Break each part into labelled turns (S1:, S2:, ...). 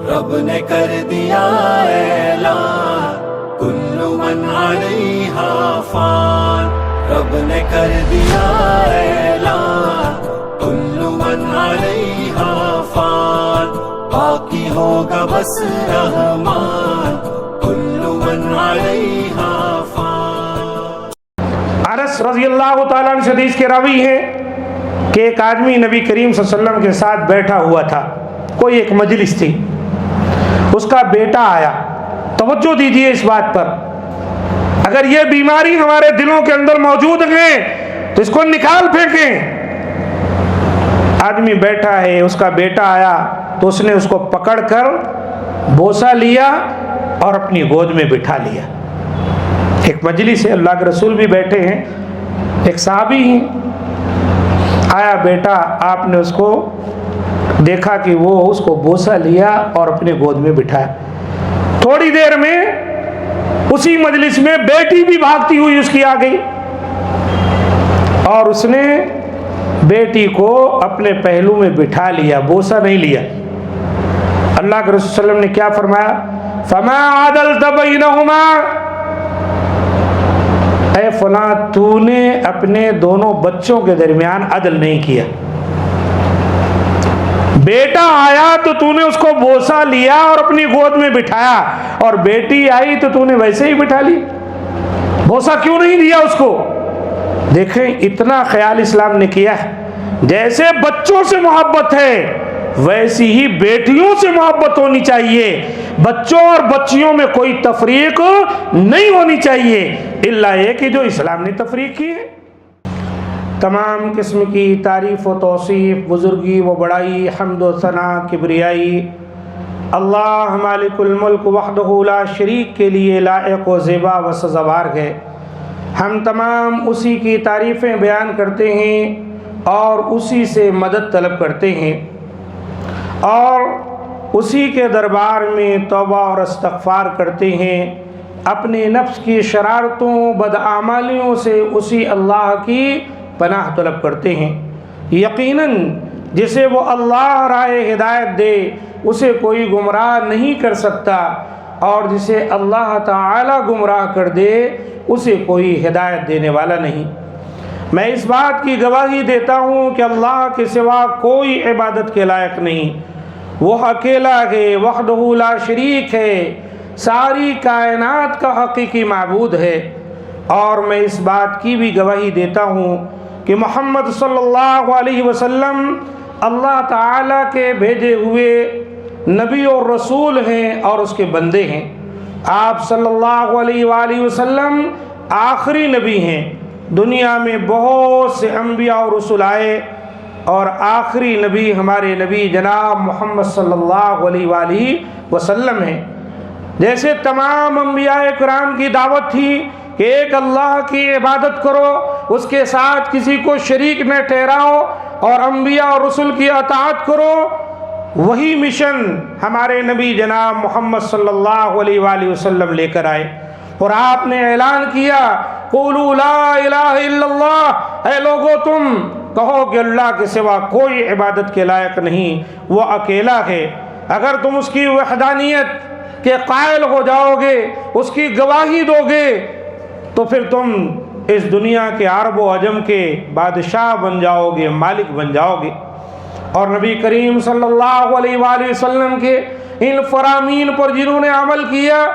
S1: رب نے کر دیا اعلان کل من علیہا فان، رب نے کر دیا اعلان کل من علیہا فان، باقی ہوگا بس رحمان کل من علیہا فان۔
S2: انس رضی اللہ تعالیٰ عنہ حدیث کے راوی ہیں کہ ایک آدمی نبی کریم صلی اللہ علیہ وسلم کے ساتھ بیٹھا ہوا تھا، کوئی ایک مجلس تھی، اس کا بیٹا آیا۔ توجہ دیجیے اس بات پر، اگر یہ بیماری ہمارے دلوں کے اندر موجود ہے تو اس کو نکال پھینکیں۔ آدمی بیٹھا ہے، اس کا بیٹا آیا تو اس نے اس کو پکڑ کر بوسہ لیا اور اپنی گود میں بٹھا لیا۔ ایک مجلس ہے، اللہ کے رسول بھی بیٹھے ہیں، ایک صحابی ہیں، آیا بیٹا، آپ نے اس کو دیکھا کہ وہ اس کو بوسہ لیا اور اپنے گود میں بٹھایا۔ تھوڑی دیر میں اسی مجلس میں بیٹی بھی بھاگتی ہوئی اس کی آ گئی اور اس نے بیٹی کو اپنے پہلو میں بٹھا لیا، بوسہ نہیں لیا۔ اللہ کے رسول صلی اللہ علیہ وسلم نے کیا فرمایا؟ فما عدلت بینہما، اے فلاں تو نے اپنے دونوں بچوں کے درمیان عدل نہیں کیا۔ بیٹا آیا تو نے اس کو بوسہ لیا اور اپنی گود میں بٹھایا، اور بیٹی آئی تو نے ویسے ہی بٹھا لی، بوسہ کیوں نہیں دیا اس کو؟ دیکھیں اتنا خیال اسلام نے کیا ہے۔ جیسے بچوں سے محبت ہے ویسی ہی بیٹیوں سے محبت ہونی چاہیے، بچوں اور بچیوں میں کوئی تفریق نہیں ہونی چاہیے، الا یہ کہ جو اسلام نے تفریق کی ہے۔ تمام قسم کی تعریف و توصیف، بزرگی و بڑائی، حمد و ثنا، کبریائی اللہ مالک الملک وحدہ لا شریک کے لیے لائق و زیبا و سزاوار ہے۔ ہم تمام اسی کی تعریفیں بیان کرتے ہیں اور اسی سے مدد طلب کرتے ہیں اور اسی کے دربار میں توبہ اور استغفار کرتے ہیں، اپنے نفس کی شرارتوں بدعمالیوں سے اسی اللہ کی پناہ طلب کرتے ہیں۔ یقیناً جسے وہ اللہ راہ ہدایت دے اسے کوئی گمراہ نہیں کر سکتا، اور جسے اللہ تعالی گمراہ کر دے اسے کوئی ہدایت دینے والا نہیں۔ میں اس بات کی گواہی دیتا ہوں کہ اللہ کے سوا کوئی عبادت کے لائق نہیں، وہ اکیلا ہے، وحدہ لا شریک ہے، ساری کائنات کا حقیقی معبود ہے۔ اور میں اس بات کی بھی گواہی دیتا ہوں کہ محمد صلی اللہ علیہ وسلم اللہ تعالیٰ کے بھیجے ہوئے نبی اور رسول ہیں اور اس کے بندے ہیں۔ آپ صلی اللہ علیہ وآلہ وسلم آخری نبی ہیں۔ دنیا میں بہت سے انبیاء اور رسول آئے اور آخری نبی ہمارے نبی جناب محمد صلی اللہ علیہ وآلہ وسلم ہیں۔ جیسے تمام انبیاء کرام کی دعوت تھی کہ ایک اللہ کی عبادت کرو، اس کے ساتھ کسی کو شریک نہ ٹھہراؤ اور انبیاء اور رسول کی اطاعت کرو، وہی مشن ہمارے نبی جناب محمد صلی اللہ علیہ وآلہ وسلم لے کر آئے، اور آپ نے اعلان کیا قولوا لا الہ الا اللہ، اے لوگو تم کہو کہ اللہ کے سوا کوئی عبادت کے لائق نہیں، وہ اکیلا ہے۔ اگر تم اس کی وحدانیت کے قائل ہو جاؤ گے، اس کی گواہی دو گے، تو پھر تم اس دنیا کے عرب و عجم کے بادشاہ بن جاؤ گے، مالک بن جاؤ گے۔ اور نبی کریم صلی اللہ علیہ وآلہ وسلم کے ان فرامین پر جنہوں نے عمل کیا،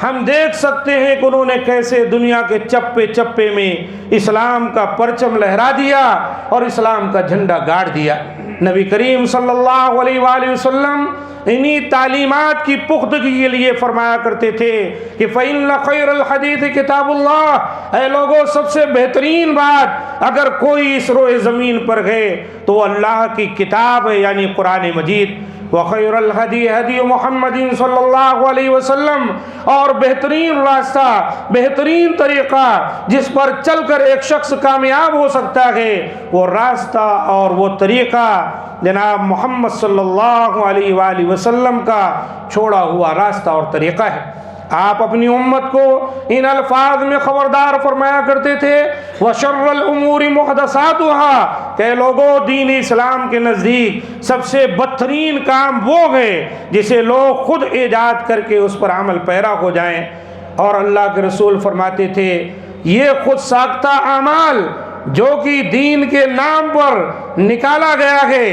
S2: ہم دیکھ سکتے ہیں کہ انہوں نے کیسے دنیا کے چپے چپے میں اسلام کا پرچم لہرا دیا اور اسلام کا جھنڈا گاڑ دیا۔ نبی کریم صلی اللہ علیہ وآلہ وسلم انہی تعلیمات کی پختگی کے لیے فرمایا کرتے تھے کہ فَإِنَّ خَيْرَ الْحَدِيثِ کتاب اللہ، اے لوگوں سب سے بہترین بات اگر کوئی اس روئے زمین پر ہے تو وہ اللہ کی کتاب ہے، یعنی قرآن مجید۔ وَخَيْرَ الْهَدِي هَدِيُّ مُحَمَّدٍ صلی اللہ علیہ وسلم، اور بہترین راستہ، بہترین طریقہ جس پر چل کر ایک شخص کامیاب ہو سکتا ہے، وہ راستہ اور وہ طریقہ جناب محمد صلی اللہ علیہ وآلہ وسلم کا چھوڑا ہوا راستہ اور طریقہ ہے۔ آپ اپنی امت کو ان الفاظ میں خبردار فرمایا کرتے تھے وَشَرَّ الْأُمُورِ مُحْدَثَاتُهَا کہ لوگوں دین اسلام کے نزدیک سب سے بدترین کام وہ ہے جسے لوگ خود ایجاد کر کے اس پر عمل پیرا ہو جائیں. اور اللہ کے رسول فرماتے تھے یہ خود ساختہ اعمال جو کہ دین کے نام پر نکالا گیا ہے،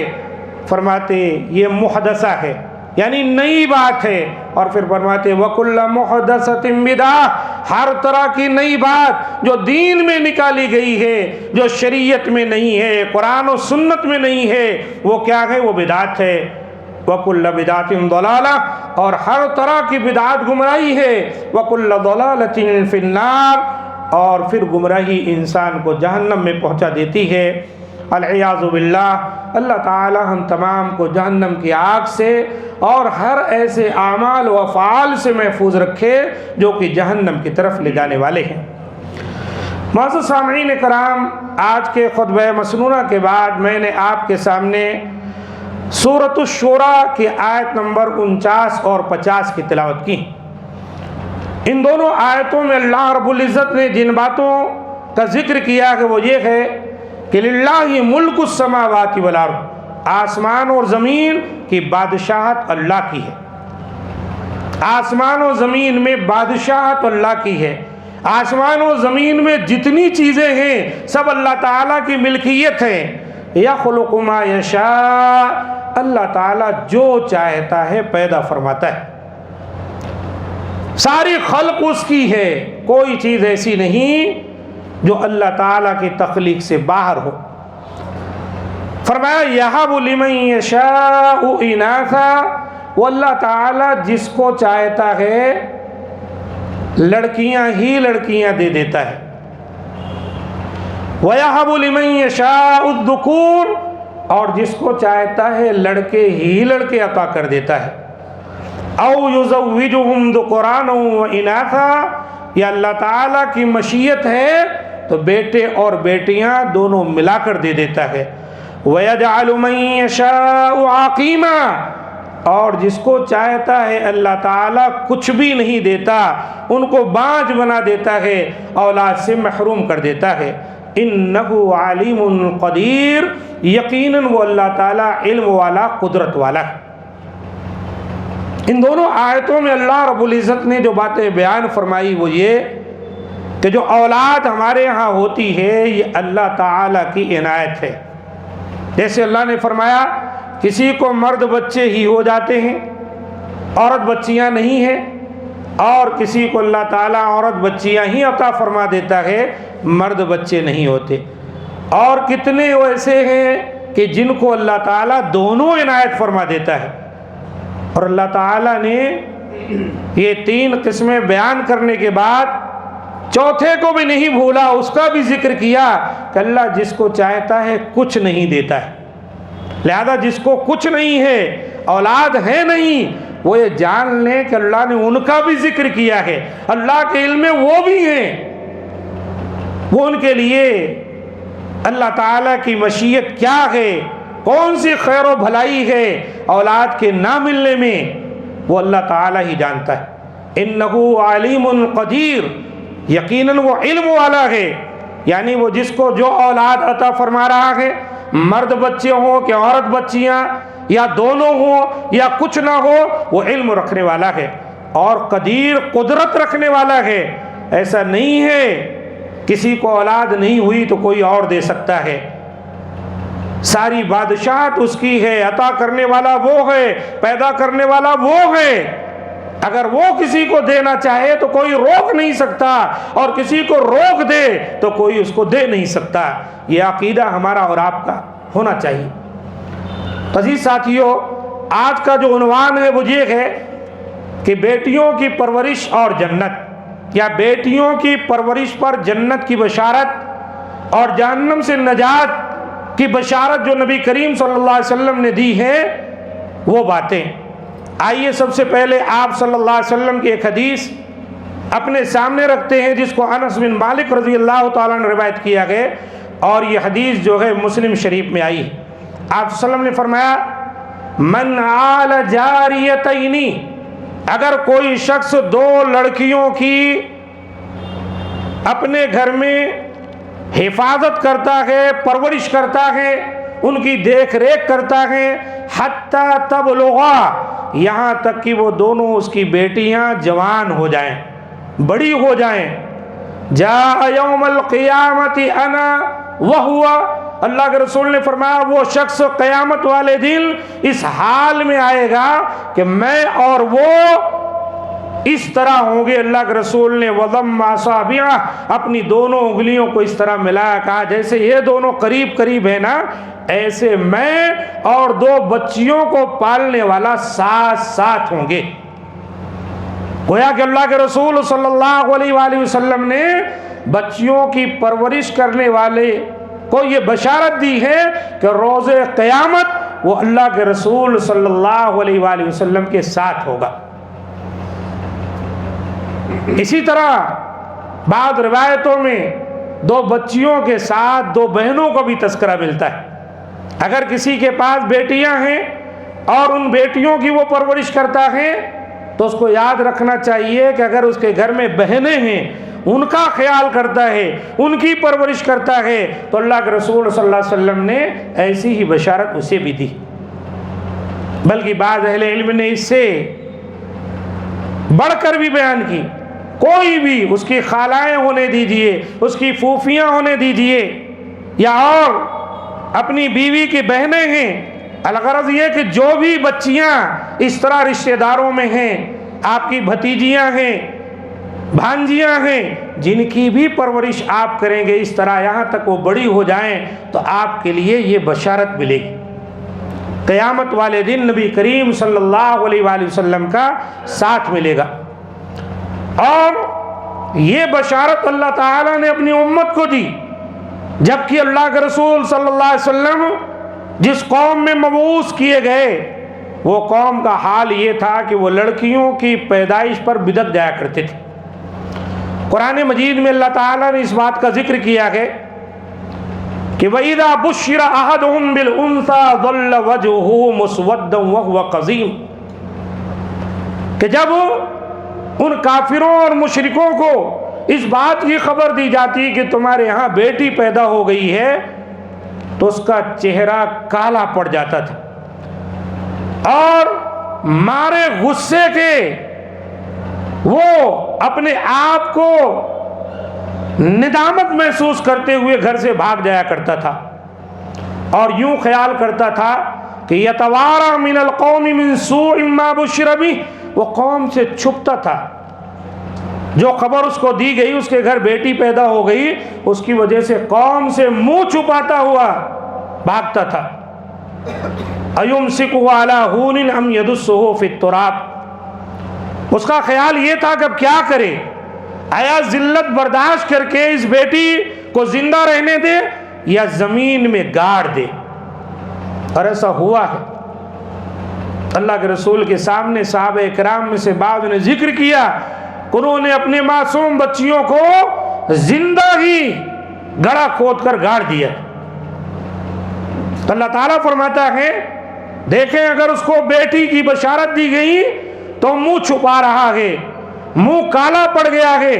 S2: فرماتے یہ محدثہ ہے یعنی نئی بات ہے. اور پھر فرماتے وَكُلَّ مُحْدَثَةٍ بِدْعَةٍ ہر طرح کی نئی بات جو دین میں نکالی گئی ہے، جو شریعت میں نہیں ہے، قرآن و سنت میں نہیں ہے، وہ کیا ہے؟ وہ بدعت ہے. وَكُلَّ بِدْعَةٍ ضَلَالَةٍ اور ہر طرح کی بدعت گمراہی ہے. وَكُلَّ ضَلَالَةٍ فِي النَّارِ اور پھر گمراہی انسان کو جہنم میں پہنچا دیتی ہے. العیاذ باللہ. اللہ تعالی ہم تمام کو جہنم کی آگ سے اور ہر ایسے اعمال و افعال سے محفوظ رکھے جو کہ جہنم کی طرف لے جانے والے ہیں. معزز سامعین کرام، آج کے خطبہ مسنونہ کے بعد میں نے آپ کے سامنے سورۃ الشورى کی آیت نمبر 49 اور 50 کی تلاوت کی. ان دونوں آیتوں میں اللہ رب العزت نے جن باتوں کا ذکر کیا کہ وہ یہ ہے کہ للہ ملک السماوات والارض آسمان اور زمین کی بادشاہت اللہ کی ہے. آسمان و زمین میں بادشاہت اللہ کی ہے. آسمان و زمین میں جتنی چیزیں ہیں سب اللہ تعالیٰ کی ملکیت ہے. یخلق ما یشاء اللہ تعالیٰ جو چاہتا ہے پیدا فرماتا ہے. ساری خلق اس کی ہے، کوئی چیز ایسی نہیں جو اللہ تعالیٰ کی تخلیق سے باہر ہو. فرمایا یہب لمن یشاء اناثا وہ اللہ تعالیٰ جس کو چاہتا ہے لڑکیاں ہی لڑکیاں دے دیتا ہے. وَيَهَبُ لِمَن يَشَاءُ الذُّكُورَ اور جس کو چاہتا ہے لڑکے ہی لڑکے عطا کر دیتا ہے. اَوْ يُزَوِّجُهُمْ ذُكُرَانًا وَإِنَاثًا یا اللہ تعالیٰ کی مشیت ہے تو بیٹے اور بیٹیاں دونوں ملا کر دے دیتا ہے. وَيَجْعَلُ مَن يَشَاءُ عَقِيمًا اور جس کو چاہتا ہے اللہ تعالیٰ کچھ بھی نہیں دیتا، ان کو بانجھ بنا دیتا ہے، اولاد سے محروم کر دیتا ہے. انہ علیم قدیر یقیناً وہ اللہ تعالیٰ علم والا قدرت والا ہے. ان دونوں آیتوں میں اللہ رب العزت نے جو باتیں بیان فرمائی وہ یہ کہ جو اولاد ہمارے ہاں ہوتی ہے یہ اللہ تعالیٰ کی عنایت ہے. جیسے اللہ نے فرمایا کسی کو مرد بچے ہی ہو جاتے ہیں، عورت بچیاں نہیں ہیں، اور کسی کو اللہ تعالیٰ عورت بچیاں ہی عطا فرما دیتا ہے، مرد بچے نہیں ہوتے. اور کتنے ایسے ہیں کہ جن کو اللہ تعالیٰ دونوں عنایت فرما دیتا ہے. اور اللہ تعالیٰ نے یہ 3 قسمیں بیان کرنے کے بعد چوتھے کو بھی نہیں بھولا، اس کا بھی ذکر کیا کہ اللہ جس کو چاہتا ہے کچھ نہیں دیتا ہے. لہذا جس کو کچھ نہیں ہے، اولاد ہے نہیں، وہ یہ جان لیں کہ اللہ نے ان کا بھی ذکر کیا ہے. اللہ کے علم میں وہ بھی ہیں، وہ ان کے لیے اللہ تعالیٰ کی مشیت کیا ہے، کون سی خیر و بھلائی ہے اولاد کے نہ ملنے میں، وہ اللہ تعالیٰ ہی جانتا ہے. انہ علیم قدیر یقیناً وہ علم والا ہے. یعنی وہ جس کو جو اولاد عطا فرما رہا ہے، مرد بچے ہوں کہ عورت بچیاں، یا دونوں ہوں یا کچھ نہ ہو، وہ علم رکھنے والا ہے اور قدیر قدرت رکھنے والا ہے. ایسا نہیں ہے کسی کو اولاد نہیں ہوئی تو کوئی اور دے سکتا ہے. ساری بادشاہت اس کی ہے، عطا کرنے والا وہ ہے، پیدا کرنے والا وہ ہے. اگر وہ کسی کو دینا چاہے تو کوئی روک نہیں سکتا، اور کسی کو روک دے تو کوئی اس کو دے نہیں سکتا. یہ عقیدہ ہمارا اور آپ کا ہونا چاہیے. عزیز ساتھیوں، آج کا جو عنوان ہے وہ یہ ہے کہ بیٹیوں کی پرورش اور جنت، یا بیٹیوں کی پرورش پر جنت کی بشارت اور جہنم سے نجات کی بشارت جو نبی کریم صلی اللہ علیہ وسلم نے دی ہے وہ باتیں. آئیے سب سے پہلے آپ صلی اللہ علیہ وسلم کی ایک حدیث اپنے سامنے رکھتے ہیں جس کو انس بن مالک رضی اللہ تعالیٰ نے روایت کیا ہے، اور یہ حدیث جو ہے مسلم شریف میں آئی ہے. آپ صلی اللہ علیہ وسلم نے فرمایا من عال جاریتین اگر کوئی شخص 2 لڑکیوں کی اپنے گھر میں حفاظت کرتا ہے، پرورش کرتا ہے، ان کی دیکھ ریکھ کرتا ہے، حتی تبلغا، یہاں تک کہ وہ دونوں اس کی بیٹیاں جوان ہو جائیں، بڑی ہو جائیں، جاء یوم القیامت انا وہو، اللہ کے رسول نے فرمایا وہ شخص قیامت والے دن اس حال میں آئے گا کہ میں اور وہ اس طرح ہوں گے۔ اللہ کے رسول نے وضم اصابعہ، اپنی دونوں انگلیوں کو اس طرح ملایا، کہا جیسے یہ دونوں قریب قریب ہیں نا، ایسے میں اور 2 بچیوں کو پالنے والا ساتھ ساتھ ہوں گے۔ گویا کہ اللہ کے رسول صلی اللہ علیہ وآلہ وسلم نے بچیوں کی پرورش کرنے والے کو یہ بشارت دی ہے کہ روز قیامت وہ اللہ کے رسول صلی اللہ علیہ وآلہ وسلم کے ساتھ ہوگا۔ اسی طرح بعض روایتوں میں 2 بچیوں کے ساتھ 2 بہنوں کو بھی تذکرہ ملتا ہے۔ اگر کسی کے پاس بیٹیاں ہیں اور ان بیٹیوں کی وہ پرورش کرتا ہے تو اس کو یاد رکھنا چاہیے کہ اگر اس کے گھر میں بہنیں ہیں، ان کا خیال کرتا ہے، ان کی پرورش کرتا ہے، تو اللہ کے رسول صلی اللہ علیہ وسلم نے ایسی ہی بشارت اسے بھی دی۔ بلکہ بعض اہل علم نے اس سے بڑھ کر بھی بیان کی، کوئی بھی اس کی خالائیں ہونے دیجئے، اس کی پھوپھیاں ہونے دیجئے، یا اور اپنی بیوی کی بہنیں ہیں، الغرض یہ کہ جو بھی بچیاں اس طرح رشتہ داروں میں ہیں، آپ کی بھتیجیاں ہیں، بھانجیاں ہیں، جن کی بھی پرورش آپ کریں گے اس طرح یہاں تک وہ بڑی ہو جائیں، تو آپ کے لیے یہ بشارت ملے گی۔ قیامت والے دن نبی کریم صلی اللہ علیہ وآلہ وسلم کا ساتھ ملے گا۔ اور یہ بشارت اللہ تعالیٰ نے اپنی امت کو دی، جبکہ اللہ کے رسول صلی اللہ علیہ وسلم جس قوم میں مبعوث کیے گئے وہ قوم کا حال یہ تھا کہ وہ لڑکیوں کی پیدائش پر بدک جایا کرتے تھے۔ قرآن مجید میں اللہ تعالیٰ نے اس بات کا ذکر کیا ہے کہ وَإِذَا بُشِّرَ أَحَدُهُمْ بِالْأُنثَىٰ ظَلَّ وَجْهُهُ مُسْوَدًّا وَهُوَ قَضِيمٌ، کہ جب ان کافروں اور مشرکوں کو اس بات کی خبر دی جاتی کہ تمہارے ہاں بیٹی پیدا ہو گئی ہے تو اس کا چہرہ کالا پڑ جاتا تھا، اور مارے غصے کے وہ اپنے آپ کو ندامت محسوس کرتے ہوئے گھر سے بھاگ جایا کرتا تھا، اور یوں خیال کرتا تھا کہ یتوارا من القوم من سوء ما بشر بہ، وہ قوم سے چھپتا تھا، جو خبر اس کو دی گئی اس کے گھر بیٹی پیدا ہو گئی، اس کی وجہ سے قوم سے منہ چھپاتا ہوا بھاگتا تھا۔ ایمسکہ علی ہون ام یدسہ فی التراب، اس کا خیال یہ تھا کہ اب کیا کرے، آیا ذلت برداشت کر کے اس بیٹی کو زندہ رہنے دے یا زمین میں گاڑ دے، اور ایسا ہوا ہے۔ اللہ کے رسول کے سامنے صحابہ کرام میں سے بعض نے ذکر کیا کہ انہوں نے اپنے معصوم بچیوں کو زندہ ہی گڑھا کھود کر گاڑ دیا۔ تو اللہ تعالیٰ فرماتا ہے دیکھیں اگر اس کو بیٹی کی بشارت دی گئی تو منہ چھپا رہا ہے، منہ کالا پڑ گیا ہے،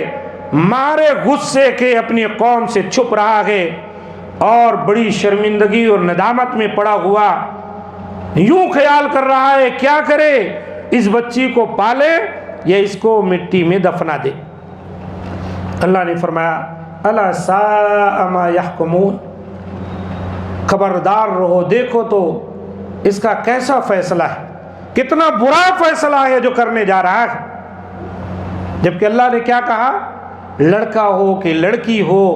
S2: مارے غصے کے اپنی قوم سے چھپ رہا ہے، اور بڑی شرمندگی اور ندامت میں پڑا ہوا یوں خیال کر رہا ہے کیا کرے، اس بچی کو پالے یا اس کو مٹی میں دفنا دے۔ اللہ نے فرمایا الا ساء ما یحکمون، خبردار رہو، دیکھو تو اس کا کیسا فیصلہ ہے، کتنا برا فیصلہ ہے جو کرنے جا رہا ہے۔ جبکہ اللہ نے کیا کہا، لڑکا ہو کہ لڑکی ہو،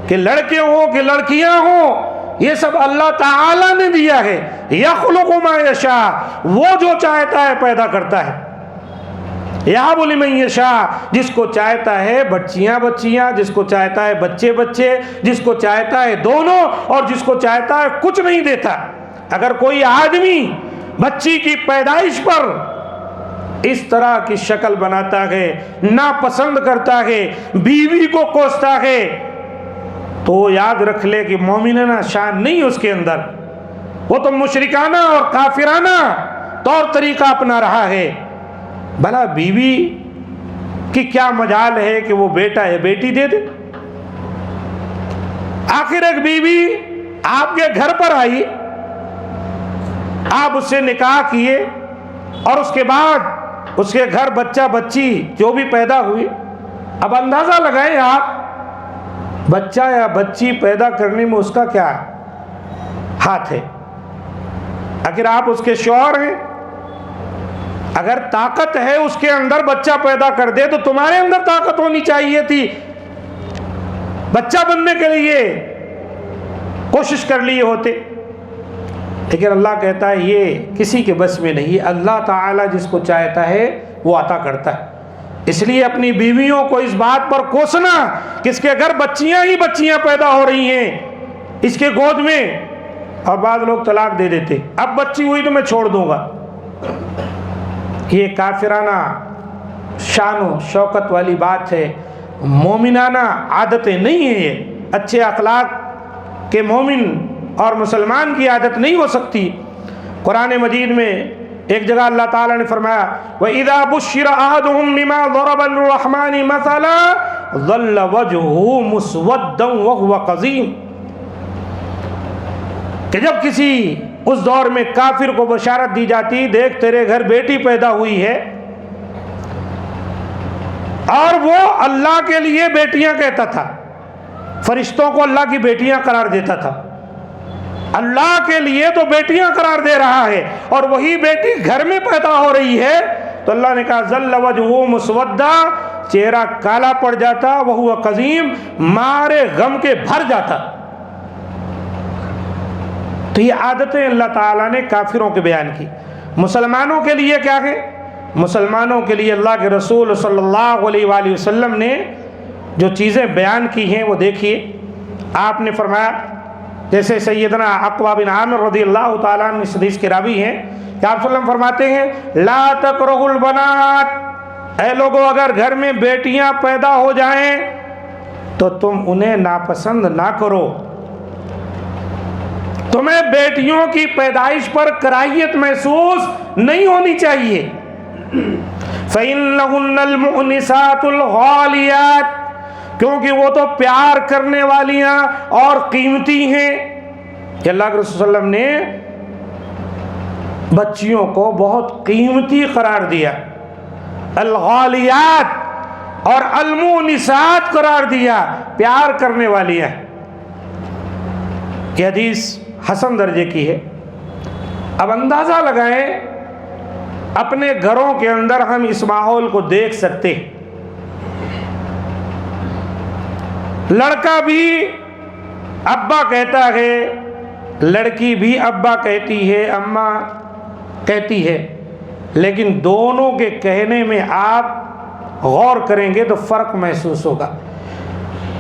S2: کہ لڑکے ہو کہ لڑکیاں ہوں، یہ سب اللہ تعالیٰ نے دیا ہے۔ یخلق ما یشاء، وہ جو چاہتا ہے پیدا کرتا ہے۔ یہب لمن یشاء، جس کو چاہتا ہے بچیاں بچیاں، جس کو چاہتا ہے بچے بچے، جس کو چاہتا ہے دونوں، اور جس کو چاہتا ہے کچھ نہیں دیتا۔ اگر کوئی آدمی بچی کی پیدائش پر اس طرح کی شکل بناتا ہے، ناپسند کرتا ہے، بیوی کو کوستا ہے، تو یاد رکھ لے کہ مومنانہ شان نہیں اس کے اندر، وہ تو مشرکانہ اور کافرانہ طور طریقہ اپنا رہا ہے۔ بھلا بیوی کی کیا مجال ہے کہ وہ بیٹا یا بیٹی دے دے؟ آخر ایک بیوی آپ کے گھر پر آئی، آپ اس سے نکاح کیے، اور اس کے بعد اس کے گھر بچہ بچی جو بھی پیدا ہوئی، اب اندازہ لگائیں آپ بچہ یا بچی پیدا کرنے میں اس کا کیا ہاتھ ہے؟ اگر آپ اس کے شوہر ہیں، اگر طاقت ہے اس کے اندر بچہ پیدا کر دے تو تمہارے اندر طاقت ہونی چاہیے تھی، بچہ بننے کے لیے کوشش کر لیے ہوتے۔ لیکن اللہ کہتا ہے یہ کسی کے بس میں نہیں، اللہ تعالیٰ جس کو چاہتا ہے وہ عطا کرتا ہے۔ اس لیے اپنی بیویوں کو اس بات پر کوسنا کہ اس کے گھر بچیاں ہی بچیاں پیدا ہو رہی ہیں اس کے گود میں، اور بعض لوگ طلاق دے دیتے، اب بچی ہوئی تو میں چھوڑ دوں گا۔ یہ کافرانہ شان و شوکت والی بات ہے، مومنانہ عادتیں نہیں ہیں، یہ اچھے اخلاق کے مومن اور مسلمان کی عادت نہیں ہو سکتی۔ قرآن مجید میں ایک جگہ اللہ تعالیٰ نے فرمایا وَإِذَا بُشِّرَ أَحَدُهُمْ بِمَا ضَرَبَ لِلرَّحْمَنِ مَثَلًا ظَلَّ وَجْهُهُ مُسْوَدًّا وَهُوَ قَظِيمٌ، کہ جب کسی اس دور میں کافر کو بشارت دی جاتی دیکھ تیرے گھر بیٹی پیدا ہوئی ہے، اور وہ اللہ کے لیے بیٹیاں کہتا تھا، فرشتوں کو اللہ کی بیٹیاں قرار دیتا تھا، اللہ کے لیے تو بیٹیاں قرار دے رہا ہے، اور وہی بیٹی گھر میں پیدا ہو رہی ہے، تو اللہ نے کہا ظل وجہہ مسودہ، چہرہ کالا پڑ جاتا، وہو قزیم، مارے غم کے بھر جاتا۔ تو یہ عادتیں اللہ تعالیٰ نے کافروں کے بیان کی۔ مسلمانوں کے لیے کیا ہے؟ مسلمانوں کے لیے اللہ کے رسول صلی اللہ علیہ وآلہ وسلم نے جو چیزیں بیان کی ہیں وہ دیکھیے۔ آپ نے فرمایا، جیسے سیدنا عقبہ بن عامر رضی اللہ تعالیٰ عنہ اس حدیث کے راوی ہیں کہ آپ صلی اللہ علیہ وسلم فرماتے ہیں لا تکرہوا البنات، اے لوگوں اگر گھر میں بیٹیاں پیدا ہو جائیں تو تم انہیں ناپسند نہ کرو، تمہیں بیٹیوں کی پیدائش پر کراہیت محسوس نہیں ہونی چاہیے۔ فَإِنَّهُنَّ الْمُؤْنِسَاتُ الْغَالِيَاتُ، کیونکہ وہ تو پیار کرنے والیاں اور قیمتی ہیں۔ کہ اللہ کے رسول صلی اللہ علیہ وسلم نے بچیوں کو بہت قیمتی قرار دیا، الغالیات اور المؤنسات قرار دیا، پیار کرنے والیاں۔ یہ حدیث حسن درجے کی ہے۔ اب اندازہ لگائیں اپنے گھروں کے اندر ہم اس ماحول کو دیکھ سکتے ہیں، لڑکا بھی ابا کہتا ہے، لڑکی بھی ابا کہتی ہے، اماں کہتی ہے، لیکن دونوں کے کہنے میں آپ غور کریں گے تو فرق محسوس ہوگا۔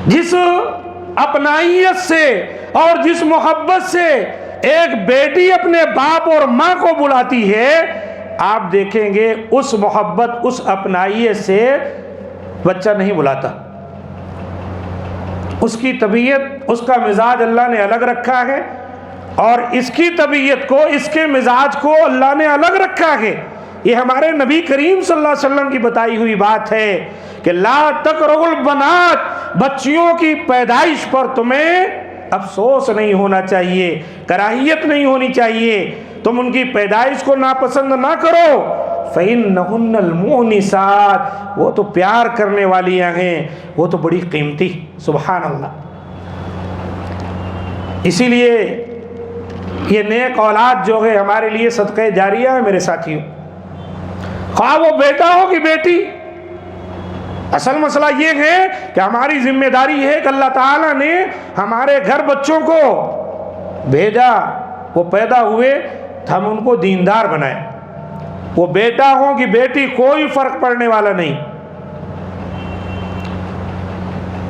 S2: جس اپنائیت سے اور جس محبت سے ایک بیٹی اپنے باپ اور ماں کو بلاتی ہے، آپ دیکھیں گے اس محبت اس اپنائیت سے بچہ نہیں بلاتا۔ اس کی طبیعت، اس کا مزاج اللہ نے الگ رکھا ہے، اور اس کی طبیعت کو، اس کے مزاج کو اللہ نے الگ رکھا ہے۔ یہ ہمارے نبی کریم صلی اللہ علیہ وسلم کی بتائی ہوئی بات ہے کہ لا تکرہوا البنات، بچیوں کی پیدائش پر تمہیں افسوس نہیں ہونا چاہیے، کراہیت نہیں ہونی چاہیے، تم ان کی پیدائش کو ناپسند نہ کرو۔ فَإِنَّهُنَّ الْمُؤْنِسَاتُ، وہ تو پیار کرنے والیاں ہیں، وہ تو بڑی قیمتی۔ سبحان اللہ۔ اسی لیے یہ نیک اولاد جو ہے ہمارے لیے صدقہ جاریہ ہے میرے ساتھیوں، خواہ وہ بیٹا ہو کہ بیٹی۔ اصل مسئلہ یہ ہے کہ ہماری ذمہ داری ہے کہ اللہ تعالیٰ نے ہمارے گھر بچوں کو بھیجا، وہ پیدا ہوئے تو ہم ان کو دیندار بنائیں، وہ بیٹا ہو کہ بیٹی کوئی فرق پڑنے والا نہیں۔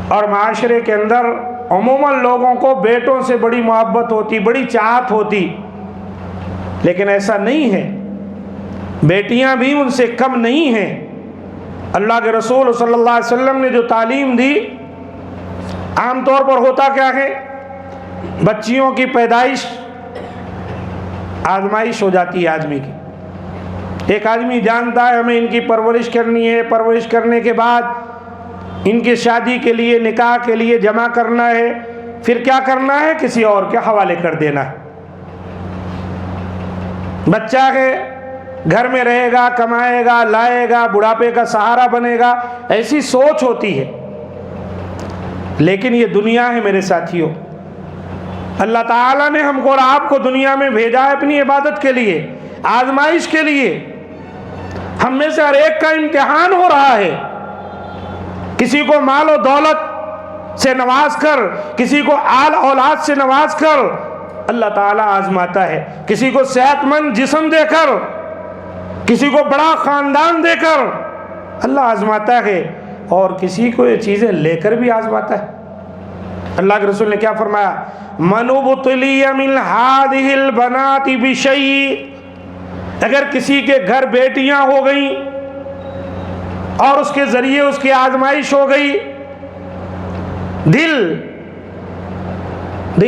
S2: اور معاشرے کے اندر عموماً لوگوں کو بیٹوں سے بڑی محبت ہوتی، بڑی چاہت ہوتی، لیکن ایسا نہیں ہے، بیٹیاں بھی ان سے کم نہیں ہیں۔ اللہ کے رسول صلی اللہ علیہ وسلم نے جو تعلیم دی، عام طور پر ہوتا کیا ہے، بچیوں کی پیدائش آزمائش ہو جاتی ہے آدمی کی، ایک آدمی جانتا ہے ہمیں ان کی پرورش کرنی ہے، پرورش کرنے کے بعد ان کی شادی کے لیے، نکاح کے لیے جمع کرنا ہے، پھر کیا کرنا ہے؟ کسی اور کے حوالے کر دینا ہے۔ بچہ ہے، گھر میں رہے گا، کمائے گا، لائے گا، بڑھاپے کا سہارا بنے گا، ایسی سوچ ہوتی ہے۔ لیکن یہ دنیا ہے میرے ساتھیوں، اللہ تعالیٰ نے ہم کو اور آپ کو دنیا میں بھیجا ہے اپنی عبادت کے لیے، آزمائش کے لیے۔ ہم میں سے ہر ایک کا امتحان ہو رہا ہے، کسی کو مال و دولت سے نواز کر، کسی کو آل اولاد سے نواز کر اللہ تعالیٰ آزماتا ہے، کسی کو صحت مند جسم دے کر، کسی کو بڑا خاندان دے کر اللہ آزماتا ہے، اور کسی کو یہ چیزیں لے کر بھی آزماتا ہے۔ اللہ کے رسول نے کیا فرمایا؟ من ابتلی من ہذہ البنات بشیء، اگر کسی کے گھر بیٹیاں ہو گئیں اور اس کے ذریعے اس کی آزمائش ہو گئی، دل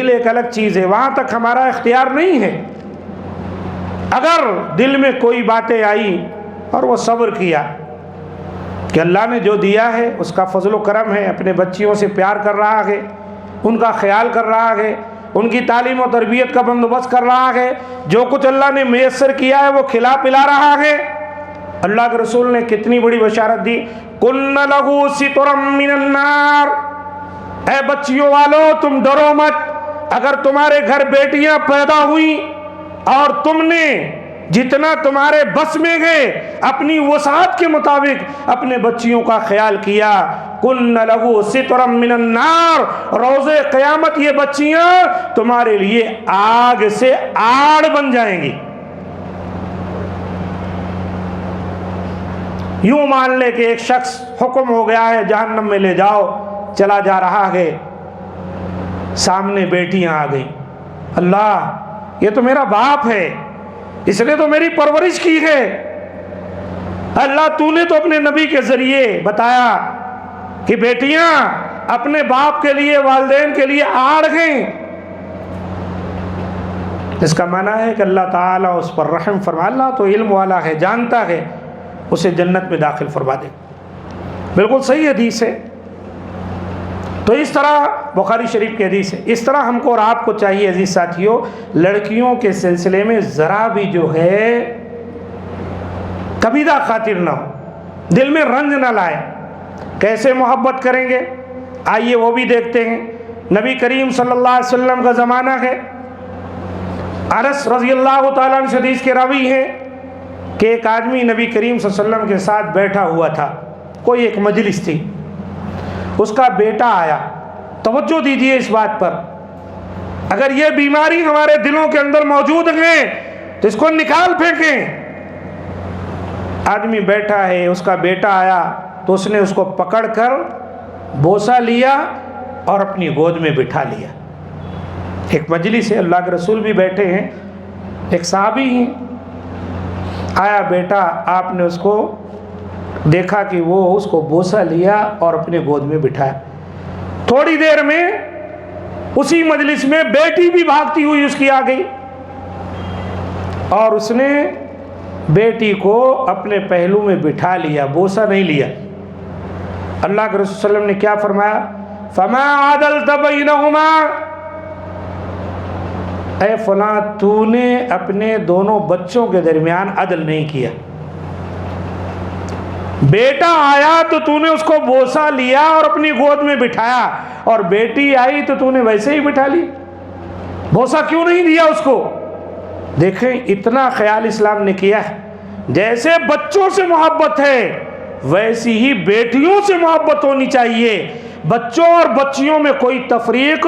S2: ایک الگ چیز ہے، وہاں تک ہمارا اختیار نہیں ہے۔ اگر دل میں کوئی باتیں آئی اور وہ صبر کیا کہ اللہ نے جو دیا ہے اس کا فضل و کرم ہے، اپنے بچیوں سے پیار کر رہا ہے، ان کا خیال کر رہا ہے، ان کی تعلیم و تربیت کا بندوبست کر رہا ہے، جو کچھ اللہ نے میسر کیا ہے وہ کھلا پلا رہا ہے، اللہ کے رسول نے کتنی بڑی بشارت دی، کن لہو سترا من النار، اے بچیوں والو تم ڈرو مت، اگر تمہارے گھر بیٹیاں پیدا ہوئیں اور تم نے جتنا تمہارے بس میں گئے اپنی وسعت کے مطابق اپنے بچیوں کا خیال کیا، کن لہو سترا من النار، روز قیامت یہ بچیاں تمہارے لیے آگ سے آڑ بن جائیں گی۔ یوں مان لے کہ ایک شخص حکم ہو گیا ہے جہنم میں لے جاؤ، چلا جا رہا ہے، سامنے بیٹیاں آ گئیں، اللہ یہ تو میرا باپ ہے، اس نے تو میری پرورش کی ہے، اللہ تو نے تو اپنے نبی کے ذریعے بتایا کہ بیٹیاں اپنے باپ کے لیے، والدین کے لیے آڑ گئیں۔ اس کا معنی ہے کہ اللہ تعالیٰ اس پر رحم فرما، اللہ تو علم والا ہے، جانتا ہے، اسے جنت میں داخل فرما دے۔ بالکل صحیح حدیث ہے۔ تو اس طرح بخاری شریف کی حدیث ہے، اس طرح ہم کو اور آپ کو چاہیے عزیز ساتھیوں، لڑکیوں کے سلسلے میں ذرا بھی جو ہے کبیدہ خاطر نہ ہو، دل میں رنج نہ لائے۔ کیسے محبت کریں گے؟ آئیے وہ بھی دیکھتے ہیں۔ نبی کریم صلی اللہ علیہ وسلم کا زمانہ ہے، انس رضی اللہ تعالیٰ عنہ حدیث کے راوی ہیں کہ ایک آدمی نبی کریم صلی اللہ علیہ وسلم کے ساتھ بیٹھا ہوا تھا، کوئی ایک مجلس تھی، اس کا بیٹا آیا۔ توجہ دیجئے اس بات پر، اگر یہ بیماری ہمارے دلوں کے اندر موجود ہے تو اس کو نکال پھینکیں۔ آدمی بیٹھا ہے، اس کا بیٹا آیا تو اس نے اس کو پکڑ کر بوسہ لیا اور اپنی گود میں بٹھا لیا۔ ایک مجلس ہے، اللہ کے رسول بھی بیٹھے ہیں، ایک صحابی ہیں، آیا بیٹا، آپ نے اس کو دیکھا کہ وہ اس کو بوسہ لیا اور اپنے گود میں بٹھایا۔ تھوڑی دیر میں اسی مجلس میں بیٹی بھی بھاگتی ہوئی اس کی آ گئی اور اس نے بیٹی کو اپنے پہلو میں بٹھا لیا، بوسہ نہیں لیا۔ اللہ کے رسول صلی اللہ علیہ وسلم نے کیا فرمایا؟ فما عدلت بینہما، اے فلاں تو نے اپنے دونوں بچوں کے درمیان عدل نہیں کیا۔ بیٹا آیا تو تو نے اس کو بوسہ لیا اور اپنی گود میں بٹھایا، اور بیٹی آئی تو تو نے ویسے ہی بٹھا لی، بوسہ کیوں نہیں دیا اس کو؟ دیکھیں اتنا خیال اسلام نے کیا ہے۔ جیسے بچوں سے محبت ہے ویسی ہی بیٹیوں سے محبت ہونی چاہیے، بچوں اور بچیوں میں کوئی تفریق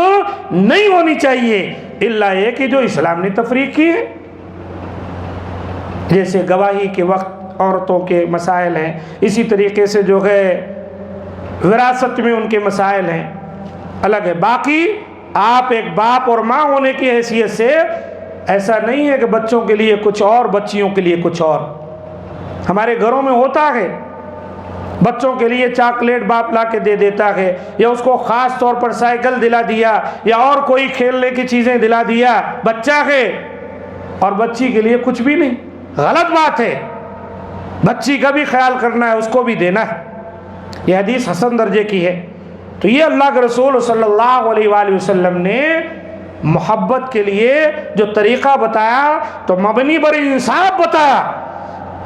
S2: نہیں ہونی چاہیے، الا یہ کہ جو اسلام نے تفریق کی ہے۔ جیسے گواہی کے وقت عورتوں کے مسائل ہیں، اسی طریقے سے جو ہے وراثت میں ان کے مسائل ہیں، الگ ہے۔ باقی آپ ایک باپ اور ماں ہونے کی حیثیت سے ایسا نہیں ہے کہ بچوں کے لیے کچھ اور، بچیوں کے لیے کچھ اور۔ ہمارے گھروں میں ہوتا ہے، بچوں کے لیے چاکلیٹ باپ لا کے دے دیتا ہے، یا اس کو خاص طور پر سائیکل دلا دیا، یا اور کوئی کھیلنے کی چیزیں دلا دیا، بچہ ہے، اور بچی کے لیے کچھ بھی نہیں۔ غلط بات ہے۔ بچی کا بھی خیال کرنا ہے، اس کو بھی دینا ہے۔ یہ حدیث حسن درجے کی ہے۔ تو یہ اللہ کے رسول صلی اللہ علیہ وآلہ وسلم نے محبت کے لیے جو طریقہ بتایا تو مبنی بر انصاف بتایا۔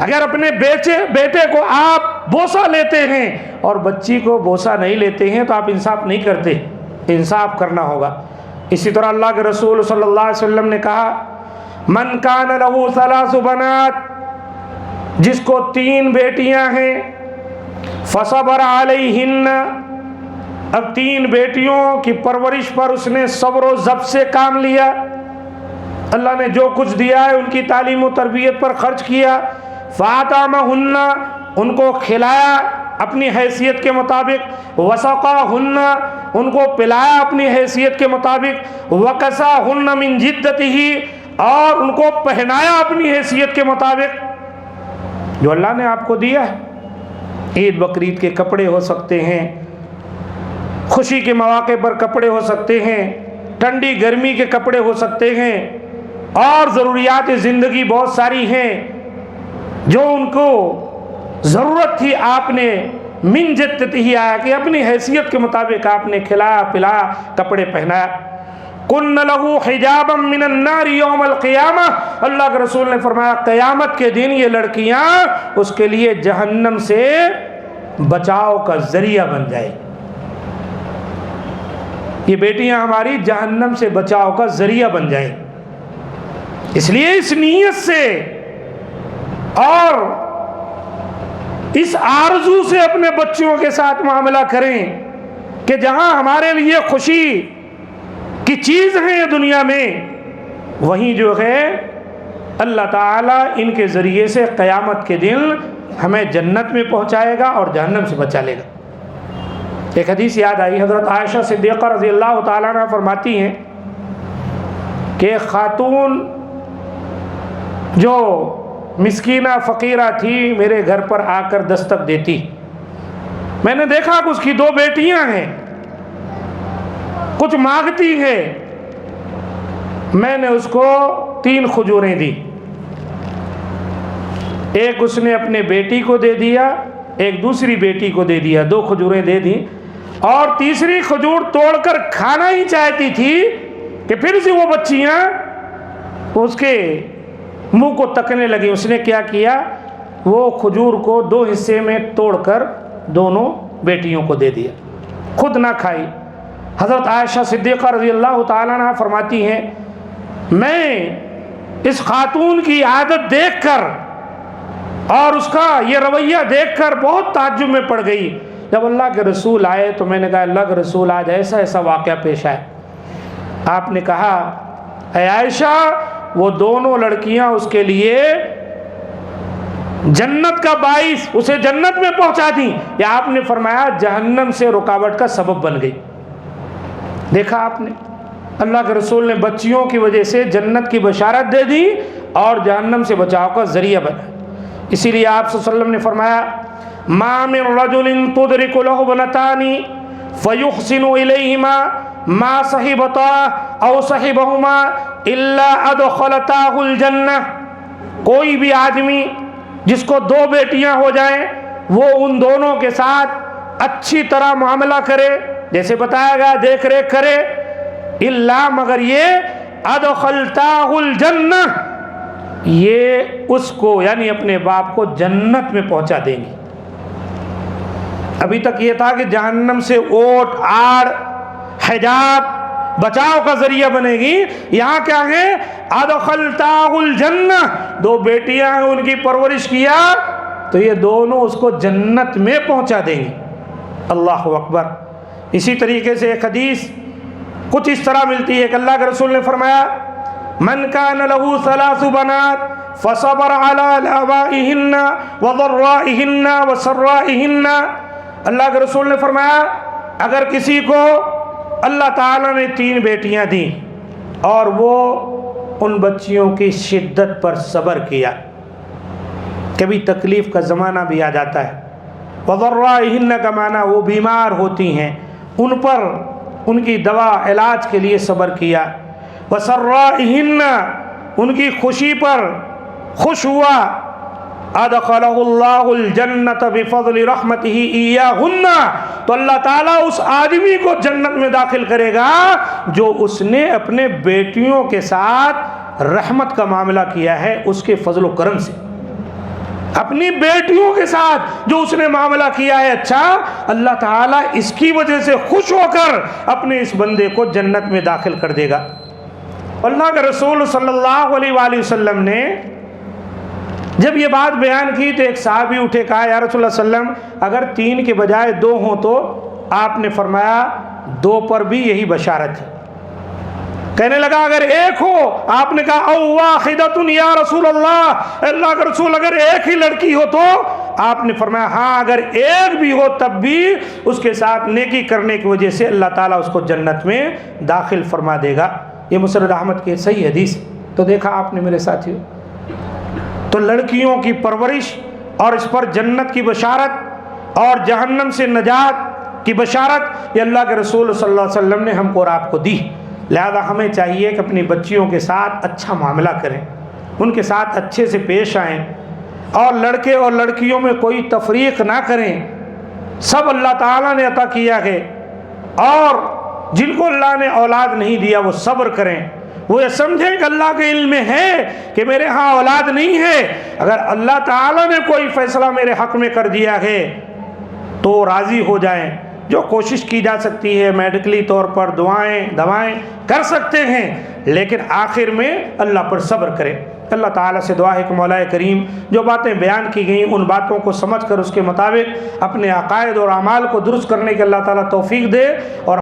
S2: اگر اپنے بیٹے کو آپ بوسہ لیتے ہیں اور بچی کو بوسہ نہیں لیتے ہیں تو آپ انصاف نہیں کرتے، انصاف کرنا ہوگا۔ اسی طرح اللہ کے رسول صلی اللہ علیہ وسلم نے کہا من کان لہ ثلاث بنات، جس کو 3 بیٹیاں ہیں، فصبر علیہن، اب 3 بیٹیوں کی پرورش پر اس نے صبر و ضبط سے کام لیا، اللہ نے جو کچھ دیا ہے ان کی تعلیم و تربیت پر خرچ کیا، فاطمہن، ان کو کھلایا اپنی حیثیت کے مطابق، وسقاہن، ان کو پلایا اپنی حیثیت کے مطابق، وکساہن من جدتہ، اور ان کو پہنایا اپنی حیثیت کے مطابق جو اللہ نے آپ کو دیا ہے۔ عید بقرعید کے کپڑے ہو سکتے ہیں، خوشی کے مواقع پر کپڑے ہو سکتے ہیں، ٹھنڈی گرمی کے کپڑے ہو سکتے ہیں، اور ضروریات زندگی بہت ساری ہیں جو ان کو ضرورت تھی، آپ نے من جدتہ آیا کہ اپنی حیثیت کے مطابق آپ نے کھلایا پلایا، کپڑے پہنایا۔ کن لہ حجابا من النار یوم القیامہ، اللہ کے رسول نے فرمایا قیامت کے دن یہ لڑکیاں اس کے لیے جہنم سے بچاؤ کا ذریعہ بن جائے، یہ بیٹیاں ہماری جہنم سے بچاؤ کا ذریعہ بن جائیں۔ اس لیے اس نیت سے اور اس آرزو سے اپنے بچوں کے ساتھ معاملہ کریں کہ جہاں ہمارے لیے خوشی کی چیز ہے دنیا میں، وہیں جو ہے اللہ تعالیٰ ان کے ذریعے سے قیامت کے دن ہمیں جنت میں پہنچائے گا اور جہنم سے بچا لے گا۔ ایک حدیث یاد آئی، حضرت عائشہ صدیقہ رضی اللہ تعالیٰ عنہ فرماتی ہیں کہ ایک خاتون جو مسکینہ فقیرہ تھی میرے گھر پر آ کر دستک دیتی، میں نے دیکھا کہ اس کی 2 بیٹیاں ہیں، کچھ مانگتی ہے، میں نے اس کو 3 کھجوریں دی، ایک اس نے اپنے بیٹی کو دے دیا، ایک دوسری بیٹی کو دے دیا، 2 کھجوریں دے دیں، اور تیسری کھجور توڑ کر کھانا ہی چاہتی تھی کہ پھر سے وہ بچیاں اس کے منہ کو تکنے لگی۔ اس نے کیا کیا، وہ کھجور کو 2 حصے میں توڑ کر دونوں بیٹیوں کو دے دیا، خود نہ کھائی۔ حضرت عائشہ صدیقہ رضی اللہ تعالیٰ عنہ فرماتی ہیں میں اس خاتون کی عادت دیکھ کر اور اس کا یہ رویہ دیکھ کر بہت تعجب میں پڑ گئی۔ جب اللہ کے رسول آئے تو میں نے کہا اللہ کے رسول آج ایسا ایسا واقعہ پیش آئے۔ آپ نے کہا اے عائشہ وہ دونوں لڑکیاں اس کے لیے جنت کا باعث، اسے جنت میں پہنچا دیں، یا آپ نے فرمایا جہنم سے رکاوٹ کا سبب بن گئی۔ دیکھا آپ نے، اللہ کے رسول نے بچیوں کی وجہ سے جنت کی بشارت دے دی اور جہنم سے بچاؤ کا ذریعہ بنا۔ اسی لیے آپ صلی اللہ علیہ وسلم نے فرمایا ما من رجل تدرک له ابنتان فیحسن الیہما ما صحبتا او صحبہما الا ادخلتاہ الجنہ، کوئی بھی آدمی جس کو 2 بیٹیاں ہو جائیں وہ ان دونوں کے ساتھ اچھی طرح معاملہ کرے، جیسے بتایا گیا دیکھ ریکھ کرے، الا مگر یہ ادخلتاہ الجنہ، یہ اس کو یعنی اپنے باپ کو جنت میں پہنچا دیں گی۔ ابھی تک یہ تھا کہ جہنم سے اوٹ آڑ حجاب بچاؤ کا ذریعہ بنے گی، یہاں کیا ہے ادخلتاہ الجنہ، 2 بیٹیاں ہیں ان کی پرورش کیا تو یہ دونوں اس کو جنت میں پہنچا دیں گے۔ اللہ اکبر۔ اسی طریقے سے ایک حدیث کچھ اس طرح ملتی ہے کہ اللہ کے رسول نے فرمایا من کان لہ 3 بنات فصبر علی آبائہن وضرائہن وسرائہن، اللہ کے رسول نے فرمایا اگر کسی کو اللہ تعالیٰ نے 3 بیٹیاں دیں اور وہ ان بچیوں کی شدت پر صبر کیا، کبھی تکلیف کا زمانہ بھی آ جاتا ہے، وضرائہن کا معنی وہ بیمار ہوتی ہیں، ان پر ان کی دوا علاج کے لیے صبر کیا، وسرائہن ان کی خوشی پر خوش ہوا، ادخلہ اللہ الجنۃ بفضل رحمتہ ایاہن، تو اللہ تعالیٰ اس آدمی کو جنت میں داخل کرے گا جو اس نے اپنے بیٹیوں کے ساتھ رحمت کا معاملہ کیا ہے اس کے فضل و کرم سے، اپنی بیٹیوں کے ساتھ جو اس نے معاملہ کیا ہے اچھا، اللہ تعالیٰ اس کی وجہ سے خوش ہو کر اپنے اس بندے کو جنت میں داخل کر دے گا۔ اللہ کے رسول صلی اللہ علیہ وآلہ وسلم نے جب یہ بات بیان کی تو ایک صحابی اٹھے، کہا یا رسول اللہ صلی اللہ علیہ وسلم اگر 3 کے بجائے 2 ہوں تو؟ آپ نے فرمایا 2 پر بھی یہی بشارت ہے۔ کہنے لگا اگر 1 ہو؟ آپ نے کہا او واحدۃ یا رسول اللہ، اللہ کا رسول اگر 1 ہی لڑکی ہو تو؟ آپ نے فرمایا ہاں اگر 1 بھی ہو تب بھی اس کے ساتھ نیکی کرنے کی وجہ سے اللہ تعالیٰ اس کو جنت میں داخل فرما دے گا۔ یہ مسند احمد کی صحیح حدیث۔ تو دیکھا آپ نے میرے ساتھیوں، تو لڑکیوں کی پرورش اور اس پر جنت کی بشارت اور جہنم سے نجات کی بشارت یہ اللہ کے رسول صلی اللہ علیہ وسلم نے ہم کو اور آپ کو دی۔ لہذا ہمیں چاہیے کہ اپنی بچیوں کے ساتھ اچھا معاملہ کریں، ان کے ساتھ اچھے سے پیش آئیں، اور لڑکے اور لڑکیوں میں کوئی تفریق نہ کریں۔ سب اللہ تعالیٰ نے عطا کیا ہے، اور جن کو اللہ نے اولاد نہیں دیا وہ صبر کریں، وہ یہ سمجھیں کہ اللہ کے علم میں ہے کہ میرے ہاں اولاد نہیں ہے۔ اگر اللہ تعالیٰ نے کوئی فیصلہ میرے حق میں کر دیا ہے تو راضی ہو جائیں۔ جو کوشش کی جا سکتی ہے میڈیکلی طور پر دوائیں کر سکتے ہیں، لیکن آخر میں اللہ پر صبر کریں۔ اللہ تعالیٰ سے دعا ہے کہ مولا کریم جو باتیں بیان کی گئیں ان باتوں کو سمجھ کر اس کے مطابق اپنے عقائد اور اعمال کو درست کرنے کے اللہ تعالیٰ توفیق دے، اور